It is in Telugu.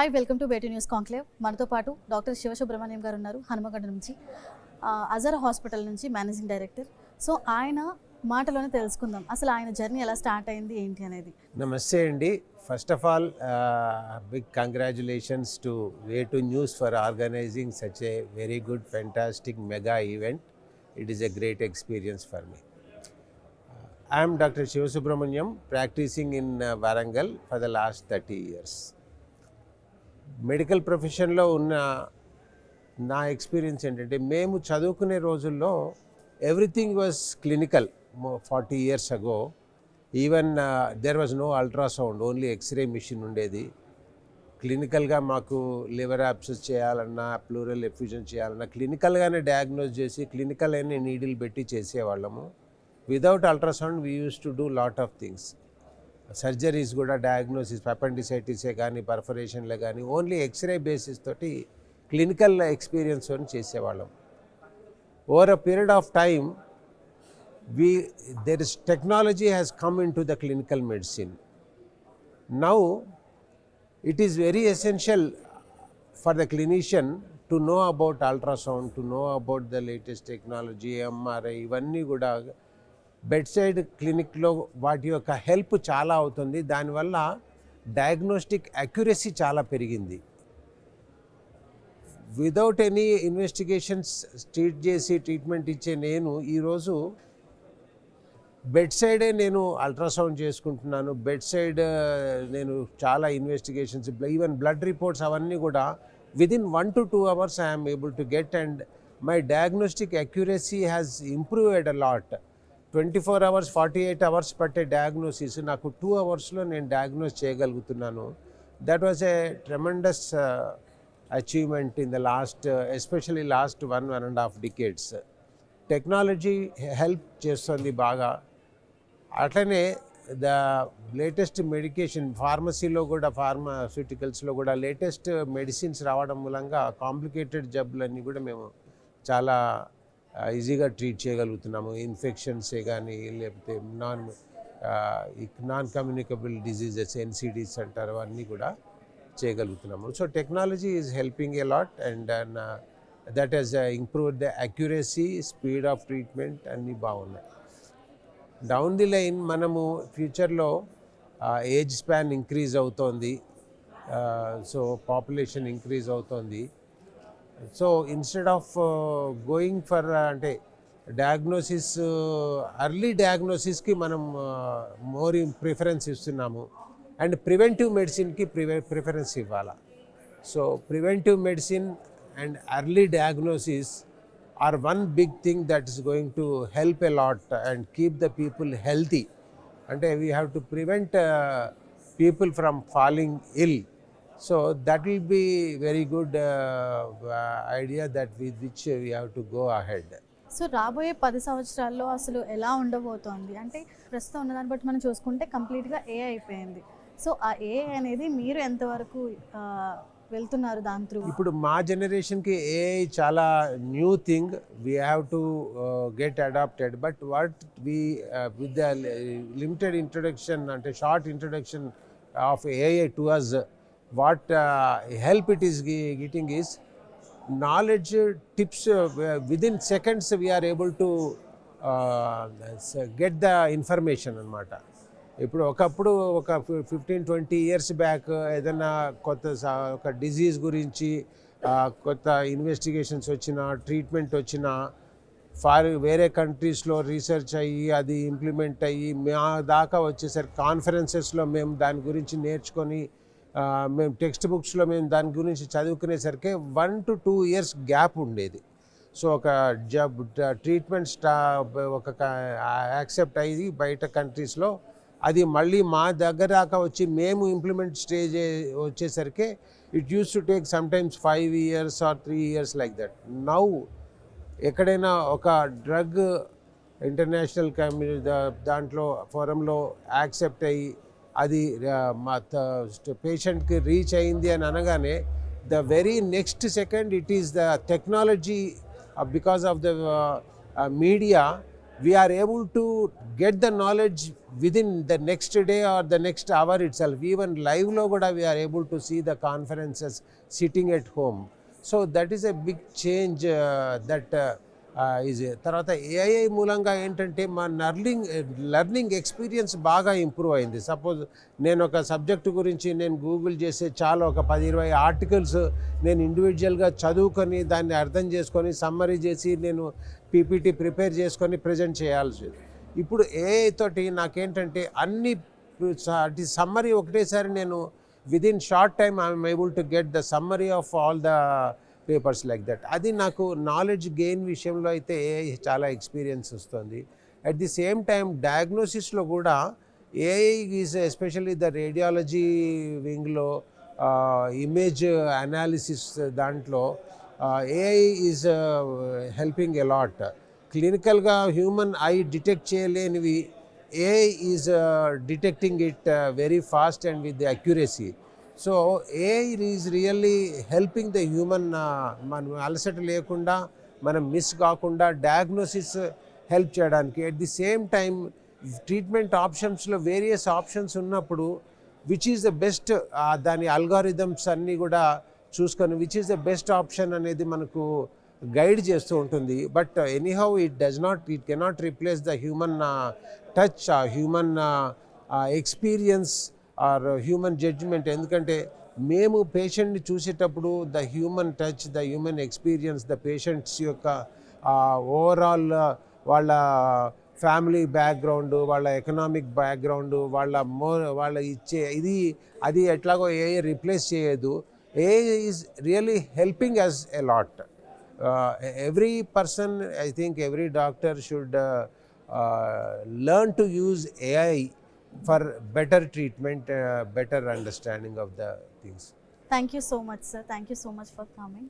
Hi, welcome to Beti news conclave. మనతో పాటు డాక్టర్ శివసుబ్రహ్మణ్యం గారు ఉన్నారు, హనుమగడ్డ నుంచి, అజర్ హాస్పిటల్ నుంచి మేనేజింగ్ డైరెక్టర్. సో ఆయన మాటలోనే తెలుసుకుందాం అసలు ఆయన జర్నీ ఎలా స్టార్ట్ అయింది ఏంటి అనేది. నమస్తే అండి. First of all big congratulations to Way2 News for organizing such a very good fantastic mega event. It is a great experience for me. I am Dr. Shivasubramaniam, practicing in Warangal for the last 30 years. Medical ప్రొఫెషన్లో ఉన్న నా ఎక్స్పీరియన్స్ ఏంటంటే, మేము చదువుకునే రోజుల్లో everything was clinical. 40 years ago even there was no ultrasound, only x-ray machine ఉండేది. క్లినికల్గా మాకు లివర్ యాబ్సెస్ చేయాలన్నా, ప్లూరల్ ఎఫ్యూజన్ చేయాలన్నా క్లినికల్గానే డయాగ్నోజ్ చేసి క్లినికల్ అయిన నీడిల్ పెట్టి చేసేవాళ్ళము. Without ultrasound we use to do lot of things. Surgeries కూడా డయాగ్నోసిస్, అపెండిసైటిసే కానీ పర్ఫరేషన్లే కానీ ఓన్లీ ఎక్స్రే బేసిస్ తోటి క్లినికల్ ఎక్స్పీరియన్స్ అని చేసేవాళ్ళం. Over a period of time there is technology has come into the clinical medicine. Now it is very essential for the clinician to know about ultrasound, to know about the latest technology, MRI, ఇవన్నీ కూడా బెడ్ సైడ్ క్లినిక్లో వాటి యొక్క హెల్ప్ చాలా అవుతుంది. దానివల్ల డయాగ్నోస్టిక్ అక్యురసీ చాలా పెరిగింది. వితౌట్ ఎనీ ఇన్వెస్టిగేషన్స్ ట్రీట్మెంట్ ఇచ్చే నేను ఈరోజు బెడ్ సైడే నేను అల్ట్రాసౌండ్ చేసుకుంటున్నాను. బెడ్ సైడ్ నేను చాలా ఇన్వెస్టిగేషన్స్, ఈవెన్ బ్లడ్ రిపోర్ట్స్ అవన్నీ కూడా within 1 to 2 hours I am able to get, and my diagnostic accuracy has improved a lot. 24 hours, 48 hours పట్టే డయాగ్నోసిస్ నాకు 2 hours నేను డయాగ్నోస్ చేయగలుగుతున్నాను. That was a tremendous achievement in the last, especially last 1.5 decades. Technology help చేస్తుంది బాగా. అట్లనే ద లేటెస్ట్ మెడికేషన్, ఫార్మసీలో కూడా, ఫార్మాస్యూటికల్స్లో కూడా లేటెస్ట్ మెడిసిన్స్ రావడం మూలంగా కాంప్లికేటెడ్ జబ్బులన్నీ కూడా మేము చాలా ఈజీగా ట్రీట్ చేయగలుగుతున్నాము. ఇన్ఫెక్షన్సే కానీ, లేకపోతే నాన్ కమ్యూనికబుల్ డిజీజెస్, NCDs అంటారు, అవన్నీ కూడా చేయగలుగుతున్నాము. So technology is helping a lot, and that has improved the accuracy, speed of treatment అన్నీ బాగున్నాయి. డౌన్ ది లైన్ మనము ఫ్యూచర్లో ఏజ్ స్పాన్ ఇంక్రీజ్ అవుతోంది, సో పాపులేషన్ ఇంక్రీజ్ అవుతోంది. So instead of going for అంటే డయాగ్నోసిస్, అర్లీ డయాగ్నోసిస్కి మనం మోర్ ప్రిఫరెన్స్ ఇస్తున్నాము, అండ్ ప్రివెంటివ్ మెడిసిన్కి ప్రిఫరెన్స్ ఇవ్వాలి. So preventive medicine and early diagnosis are one big thing that is going to help a lot and keep the people healthy. And we have to prevent people from falling ill. So that will be very good idea that with which we have to go ahead. So రాబోయే 10 సంవత్సరాల్లో అసలు ఎలా ఉండబోతోంది అంటే, ప్రస్తుతం ఉన్నదాన్ని బట్టి మనం చూసుకుంటే కంప్లీట్గా AI అయిపోయింది. సో ఆ AI అనేది మీరు ఎంతవరకు వెళ్తున్నారు దాని త్రూ? ఇప్పుడు మా జనరేషన్కి AI చాలా new thing, we have to get adapted. But what we with the limited introduction, అంటే short introduction of AI to us, what help it is getting is knowledge tips. Within seconds we are able to get the information అన్నమాట. ఇప్పుడు ఒకప్పుడు ఒక 15-20 years బ్యాక్ ఏదైనా కొత్త ఒక డిజీజ్ గురించి కొత్త ఇన్వెస్టిగేషన్స్ వచ్చినా, ట్రీట్మెంట్ వచ్చినా, వేరే కంట్రీస్లో రీసెర్చ్ అయ్యి అది ఇంప్లిమెంట్ అయ్యి మా దాకా వచ్చేసరికి కాన్ఫరెన్సెస్లో మేము దాని గురించి నేర్చుకొని, మేము టెక్స్ట్ బుక్స్లో మేము దాని గురించి చదువుకునేసరికి 1 to 2 years గ్యాప్ ఉండేది. సో ఒక ట్రీట్మెంట్ ఒక యాక్సెప్ట్ అయ్యి బయట కంట్రీస్లో అది మళ్ళీ మా దగ్గర దాకా వచ్చి మేము ఇంప్లిమెంట్ స్టేజ్ వచ్చేసరికి it use to take sometimes 5 years or 3 years like that. Now ఎక్కడైనా ఒక డ్రగ్ ఇంటర్నేషనల్ దాంట్లో ఫోరంలో యాక్సెప్ట్ అయ్యి అది పేషెంట్కి రీచ్ అయింది అని అనగానే the very next second it is the technology, because of the media, we are able to get the knowledge within the next day or the next hour itself. Even live lo kuda we are able to see the conferences sitting at home. So that is a big change that is తర్వాత ఏఐ మూలంగా ఏంటంటే మా లర్నింగ్ ఎక్స్పీరియన్స్ బాగా ఇంప్రూవ్ అయింది. సపోజ్ నేను ఒక సబ్జెక్టు గురించి నేను గూగుల్ చేసే చాలా ఒక 10-20 ఆర్టికల్స్ నేను ఇండివిజువల్గా చదువుకొని దాన్ని అర్థం చేసుకొని సమ్మరీ చేసి నేను పీపీటీ ప్రిపేర్ చేసుకొని ప్రజెంట్ చేయాల్సి. ఇప్పుడు ఏఐ తోటి నాకేంటంటే అన్ని సమ్మరీ ఒకటేసారి నేను within short time I'm able to get the summary of all the papers like that. అది నాకు నాలెడ్జ్ గెయిన్ విషయంలో అయితే ఏఐ చాలా ఎక్స్పీరియన్స్ వస్తుంది. అట్ ది సేమ్ టైం డయాగ్నోసిస్లో కూడా AI is especially the radiology వింగ్లో ఇమేజ్ అనాలిసిస్ దాంట్లో ఏఐ ఈజ్ హెల్పింగ్ ఎలాట్. క్లినికల్గా హ్యూమన్ ఐ డిటెక్ట్ చేయలేనివి AI is detecting it very fast and with the accuracy. So AI is really helping the human. మనం అలసట లేకుండా మనం మిస్ కాకుండా డయాగ్నోసిస్ హెల్ప్ చేయడానికి. At the same time treatment ఆప్షన్స్లో వేరియస్ ఆప్షన్స్ ఉన్నప్పుడు విచ్ ఈజ్ ద బెస్ట్, దాని అల్గారిథమ్స్ అన్నీ కూడా చూసుకొని which is the best option అనేది మనకు గైడ్ చేస్తూ ఉంటుంది. But anyhow it cannot replace the human touch, human experience or human judgement. ఎందుకంటే మేము పేషెంట్ని చూసేటప్పుడు the human touch, the human experience, the patients యొక్క ఓవరాల్ వాళ్ళ ఫ్యామిలీ బ్యాక్గ్రౌండ్, వాళ్ళ ఎకనామిక్ బ్యాక్గ్రౌండ్, వాళ్ళ ఇచ్చే ఇది అది ఎట్లాగో ఏఐ రిప్లేస్ చేయదు. AI is really helping us a lot. Every person, I think every doctor should learn to use AI for better treatment, better understanding of the things. Thank you so much, sir. Thank you so much for coming.